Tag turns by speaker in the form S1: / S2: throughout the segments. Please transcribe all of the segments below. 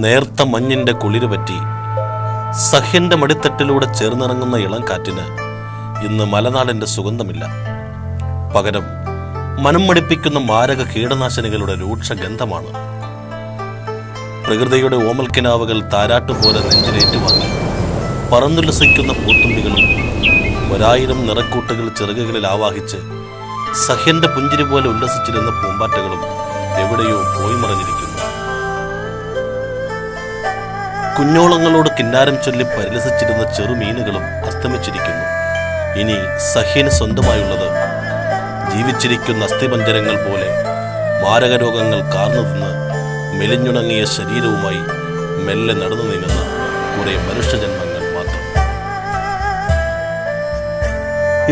S1: നേർത്ത മഞ്ഞിന്റെ കുളിര് പറ്റി സഹ്യന്റെ മടിത്തട്ടിലൂടെ ചേർന്നിറങ്ങുന്ന ഇളം കാറ്റിന് ഇന്ന് മലനാടിന്റെ സുഗന്ധമില്ല. പകരം മനം മടിപ്പിക്കുന്ന മാരക കീടനാശിനികളുടെ രൂക്ഷ ഗന്ധമാണ്. പ്രകൃതിയുടെ ഓമൽക്കിനാവുകൾ താരാട്ടുപോലെ നെഞ്ചിലേറ്റുവാങ്ങി പറന്നുല്ലസിക്കുന്ന പൂത്തുമ്പികളും 1000 നിറക്കൂട്ടുകൾ ചിറകുകളിൽ ആവാഹിച്ച് സഹ്യന്റെ പുഞ്ചിരി പോലെ ഉല്ലസിച്ചിരുന്ന പൂമ്പാറ്റകളും എവിടെയോ പോയി മറഞ്ഞിരിക്കുന്നു. കുഞ്ഞോളങ്ങളോട് കിന്നാരം ചൊല്ലി പരിലസിച്ചിരുന്ന ചെറുമീനുകളും അസ്തമിച്ചിരിക്കുന്നു. ഇനി സഹ്യന് സ്വന്തമായുള്ളത് ജീവിച്ചിരിക്കുന്ന അസ്ഥിപഞ്ജരങ്ങൾ പോലെ മാരകരോഗങ്ങൾ കാർന്നു നിന്ന് മെലിഞ്ഞുണങ്ങിയ ശരീരവുമായി മെല്ലെ നടന്നു നീങ്ങുന്ന കുറെ മനുഷ്യജന്മങ്ങൾ മാത്രം.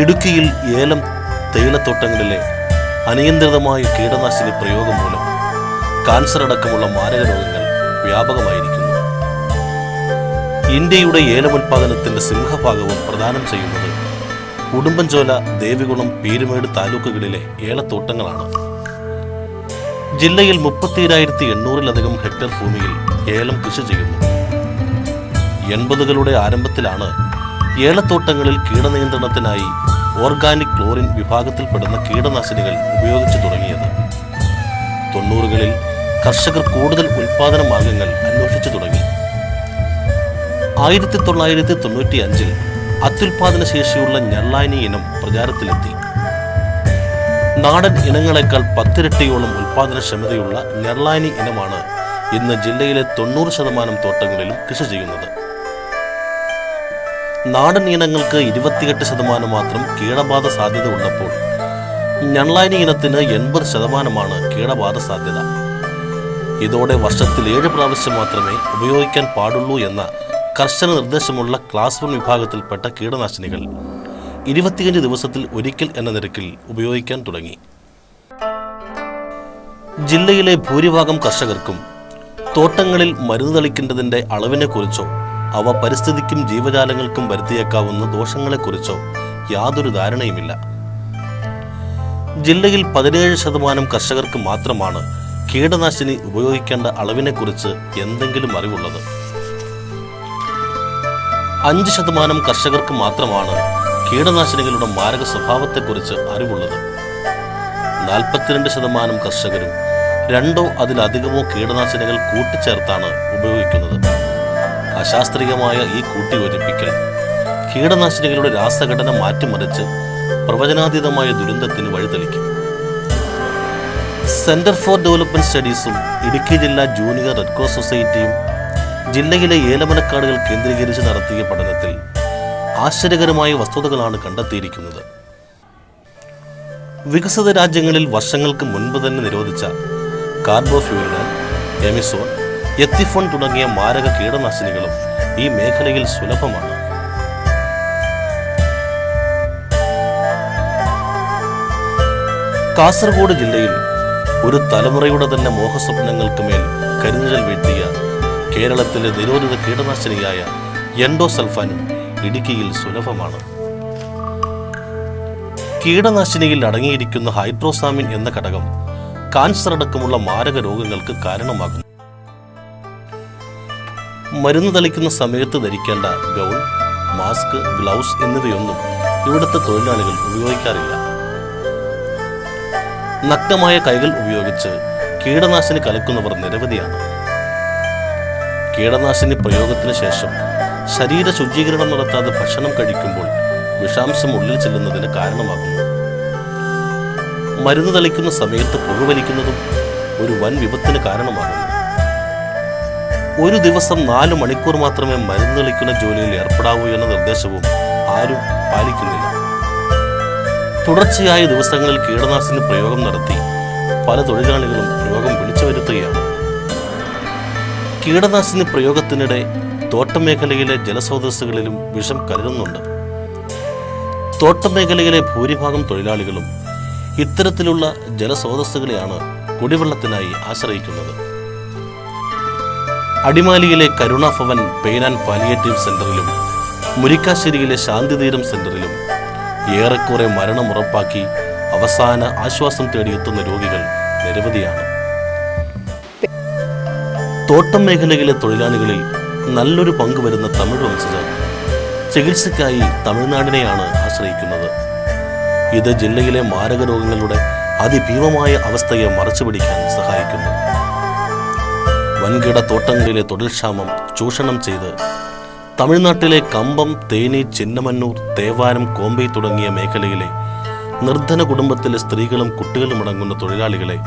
S1: ഇടുക്കിയിൽ ഏലം തേയിലത്തോട്ടങ്ങളിലെ അനിയന്ത്രിതമായ കീടനാശിനി പ്രയോഗം മൂലം കാൻസർ അടക്കമുള്ള മാരകരോഗങ്ങൾ വ്യാപകമായിരിക്കുന്നു. ഇന്ത്യയുടെ ഏലമുൽപാദനത്തിന്റെ സിംഹഭാഗവും പ്രദാനം ചെയ്യുന്നത് ഉടുമ്പൻചോല, ദേവികുളം, പീരുമേട് താലൂക്കുകളിലെ ഏലത്തോട്ടങ്ങളാണ്. ജില്ലയിൽ 32,800-ലധികം ഹെക്ടർ ഭൂമിയിൽ ഏലം കൃഷി ചെയ്യുന്നു. 80കളുടെ ആരംഭത്തിലാണ് ഏലത്തോട്ടങ്ങളിൽ കീടനിയന്ത്രണത്തിനായി ഓർഗാനിക് ക്ലോറിൻ വിഭാഗത്തിൽപ്പെടുന്ന കീടനാശിനികൾ ഉപയോഗിച്ചു തുടങ്ങിയത്. 90കളിൽ കർഷകർ കൂടുതൽ ഉൽപാദന മാർഗങ്ങൾ അന്വേഷിച്ചു തുടങ്ങി. 1995-ൽ അത്യുൽപാദന ശേഷിയുള്ള ഞെള്ളാനി ഇനം പ്രചാരത്തിലെത്തി. നാടൻ ഇനങ്ങളെക്കാൾ 10 ഇരട്ടിയോളം ഉൽപാദനക്ഷമതയുള്ള ഞെള്ളാനി ഇനമാണ് ഇന്ന് ജില്ലയിലെ 90% തോട്ടങ്ങളിലും കൃഷി ചെയ്യുന്നത്. നാടൻ ഇനങ്ങൾക്ക് 28% മാത്രം കീടബാധ സാധ്യത ഉള്ളപ്പോൾ ഞെള്ളാനി ഇനത്തിന് 80% കീടബാധ സാധ്യത. ഇതോടെ വർഷത്തിൽ 7 പ്രാവശ്യം മാത്രമേ ഉപയോഗിക്കാൻ പാടുള്ളൂ എന്ന കർശന നിർദ്ദേശമുള്ള ക്ലാസ് 1 വിഭാഗത്തിൽപ്പെട്ട കീടനാശിനികൾ 25 ദിവസത്തിൽ ഒരിക്കൽ എന്ന നിരക്കിൽ ഉപയോഗിക്കാൻ തുടങ്ങി. ജില്ലയിലെ ഭൂരിഭാഗം കർഷകർക്കും തോട്ടങ്ങളിൽ മരുന്ന് തളിക്കേണ്ടതിൻ്റെ അളവിനെക്കുറിച്ചോ അവ പരിസ്ഥിതിക്കും ജീവജാലങ്ങൾക്കും വരുത്തിയേക്കാവുന്ന ദോഷങ്ങളെക്കുറിച്ചോ യാതൊരു ധാരണയുമില്ല. ജില്ലയിൽ 17% കർഷകർക്ക് മാത്രമാണ് കീടനാശിനി ഉപയോഗിക്കേണ്ട അളവിനെക്കുറിച്ച് എന്തെങ്കിലും അറിവുള്ളത്. 5% കർഷകർക്ക് മാത്രമാണ് കീടനാശിനികളുടെ മാരക സ്വഭാവത്തെക്കുറിച്ച് അറിവുള്ളത്. 42% കർഷകരും 2 അതിലധികമോ കീടനാശിനികൾ കൂട്ടിച്ചേർത്താണ് ഉപയോഗിക്കുന്നത്. അശാസ്ത്രീയമായ ഈ കൂട്ടിയോജിപ്പിക്കൽ കീടനാശിനികളുടെ രാസഘടന മാറ്റിമറിച്ച് പ്രവചനാതീതമായ ദുരന്തത്തിന് വഴിതെളിക്കും. സെന്റർ ഫോർ ഡെവലപ്മെന്റ് സ്റ്റഡീസും ഇടുക്കി ജില്ലാ ജൂനിയർ റെഡ് ക്രോസ് സൊസൈറ്റിയും ജില്ലയിലെ ഏലമനക്കാടുകൾ കേന്ദ്രീകരിച്ച് നടത്തിയ പഠനത്തിൽ ആശ്ചര്യകരമായ വസ്തുതകളാണ് കണ്ടെത്തിയിരിക്കുന്നത്. വികസിത രാജ്യങ്ങളിൽ വർഷങ്ങൾക്ക് മുൻപ് തന്നെ നിരോധിച്ച കാർബോഫ്യൂരിൻ, എമിസോൺ, എത്തിഫോൺ തുടങ്ങിയ മാരക കീടനാശിനികളും ഈ മേഖലയിൽ സുലഭമാണ്. കാസർഗോഡ് ജില്ലയിൽ ഒരു തലമുറയുടെ തന്നെ മോഹസ്വപ്നങ്ങൾക്ക് മേൽ കരിനിഴൽ വീഴ്ത്തിയ കേരളത്തിലെ നിരോധിത കീടനാശിനിയായ എൻഡോസൾഫാനും ഇടുക്കിയിൽ സുലഭമാണ്. കീടനാശിനിയിൽ അടങ്ങിയിരിക്കുന്ന ഹൈഡ്രോസാമിൻ എന്ന ഘടകം കാൻസർ അടക്കമുള്ള മാരക രോഗങ്ങൾക്ക് കാരണമാകുന്നു. മരുന്ന് തളിക്കുന്ന സമയത്ത് ധരിക്കേണ്ട ഗൗൺ, മാസ്ക്, ഗ്ലൗസ് എന്നിവയൊന്നും ഇവിടുത്തെ തൊഴിലാളികൾ ഉപയോഗിക്കാറില്ല. നഗ്നമായ കൈകൾ ഉപയോഗിച്ച് കീടനാശിനി കലക്കുന്നവർ നിരവധിയാണ്. കീടനാശിനി പ്രയോഗത്തിന് ശേഷം ശരീര ശുചീകരണം നടത്താതെ ഭക്ഷണം കഴിക്കുമ്പോൾ വിഷാംശം ഉള്ളിൽ ചെല്ലുന്നതിന് കാരണമാകുന്നു. മരുന്ന് തളിക്കുന്ന സമയത്ത് പുകവലിക്കുന്നതും ഒരു വൻ വിപത്തിന് കാരണമാകുന്നു. ഒരു ദിവസം 4 മണിക്കൂർ മാത്രമേ മരുന്ന് തളിക്കുന്ന ജോലിയിൽ ഏർപ്പെടാവൂ എന്ന നിർദ്ദേശവും ആരും പാലിക്കുന്നില്ല. തുടർച്ചയായ ദിവസങ്ങളിൽ കീടനാശിനി പ്രയോഗം നടത്തി പല തൊഴിലാളികളും രോഗം വിളിച്ചു വരുത്തുകയാണ്. കീടനാശിനി പ്രയോഗത്തിനിടെ തോട്ടമേഖലയിലെ ജലസ്രോതസ്സുകളിലും വിഷം കലരുന്നുണ്ട്. തോട്ടമേഖലയിലെ ഭൂരിഭാഗം തൊഴിലാളികളും ഇത്തരത്തിലുള്ള ജലസ്രോതസ്സുകളെയാണ് കുടിവെള്ളത്തിനായി ആശ്രയിക്കുന്നത്. അടിമാലിയിലെ കരുണ ഭവൻ പെയിൻ ആൻഡ് പാലിയേറ്റീവ് സെന്ററിലും മുരിക്കാശ്ശേരിയിലെ ശാന്തിതീരം സെന്ററിലും ഏറെക്കുറെ മരണം ഉറപ്പാക്കി അവസാന ആശ്വാസം തേടിയെത്തുന്ന രോഗികൾ നിരവധിയാണ്. തോട്ടം മേഖലയിലെ തൊഴിലാളികളിൽ നല്ലൊരു പങ്ക് വരുന്ന തമിഴ് വംശജർ ചികിത്സയ്ക്കായി തമിഴ്നാടിനെയാണ് ആശ്രയിക്കുന്നത്. ഇത് ജില്ലയിലെ മാരക രോഗങ്ങളുടെ അതിഭീമമായ അവസ്ഥയെ മറച്ചുപിടിക്കാൻ സഹായിക്കുന്നു. വൻകിട തോട്ടങ്ങളിലെ തൊഴിൽക്ഷാമം ചൂഷണം ചെയ്ത് തമിഴ്നാട്ടിലെ കമ്പം, തേനി, ചിന്നമന്നൂർ, തേവാരം, കോമ്പൈ തുടങ്ങിയ മേഖലയിലെ നിർധന കുടുംബത്തിലെ സ്ത്രീകളും കുട്ടികളും അടങ്ങുന്ന തൊഴിലാളികളെ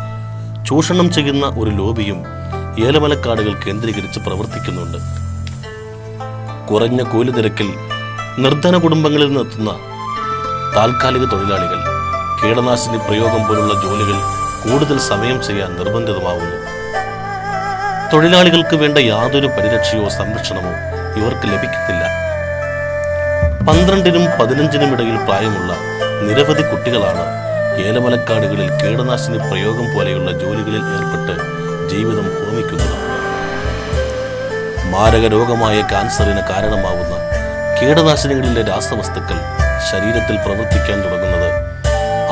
S1: ചൂഷണം ചെയ്യുന്ന ഒരു ലോബിയും ഏലമലക്കാടുകൾ കേന്ദ്രീകരിച്ച് പ്രവർത്തിക്കുന്നുണ്ട്. കുറഞ്ഞ കൂലി നിരക്കിൽ നിർധന കുടുംബങ്ങളിൽ നിന്നെത്തുന്ന താൽക്കാലിക തൊഴിലാളികൾ കീടനാശിനി പ്രയോഗം പോലുള്ള ജോലികൾ കൂടുതൽ സമയം ചെയ്യാൻ നിർബന്ധിതമാവുന്നു. തൊഴിലാളികൾക്ക് വേണ്ട യാതൊരു പരിരക്ഷയോ സംരക്ഷണമോ ഇവർക്ക് ലഭിക്കുന്നില്ല. 12നും 15നും ഇടയിൽ പ്രായമുള്ള നിരവധി കുട്ടികളാണ് ഏലമലക്കാടുകളിൽ കീടനാശിനി പ്രയോഗം പോലെയുള്ള ജോലികളിൽ ഏർപ്പെട്ട് ജീവിതം ഹോമിക്കുന്നത്. മാരക രോഗമായ ക്യാൻസറിന് കാരണമാവുന്ന കീടനാശിനികളിലെ രാസവസ്തുക്കൾ ശരീരത്തിൽ പ്രവർത്തിക്കാൻ തുടങ്ങുന്നത്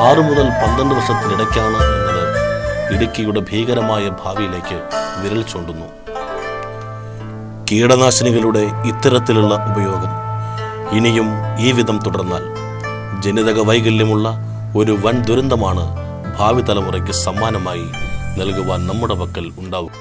S1: 6 മുതൽ 12 വർഷത്തിനിടയ്ക്കാണ് എന്നത് ഇടുക്കിയുടെ ഭീകരമായ ഭാവിയിലേക്ക് വിരൽ ചൂണ്ടുന്നു. കീടനാശിനികളുടെ ഇത്തരത്തിലുള്ള ഉപയോഗം ഇനിയും ഈ വിധം തുടർന്നാൽ ജനിതക വൈകല്യമുള്ള ഒരു വൻ ദുരന്തമാണ് ഭാവി തലമുറയ്ക്ക് സമ്മാനമായി നൽകുവാൻ നമ്മുടെ പക്കൽ ഉണ്ടാവും.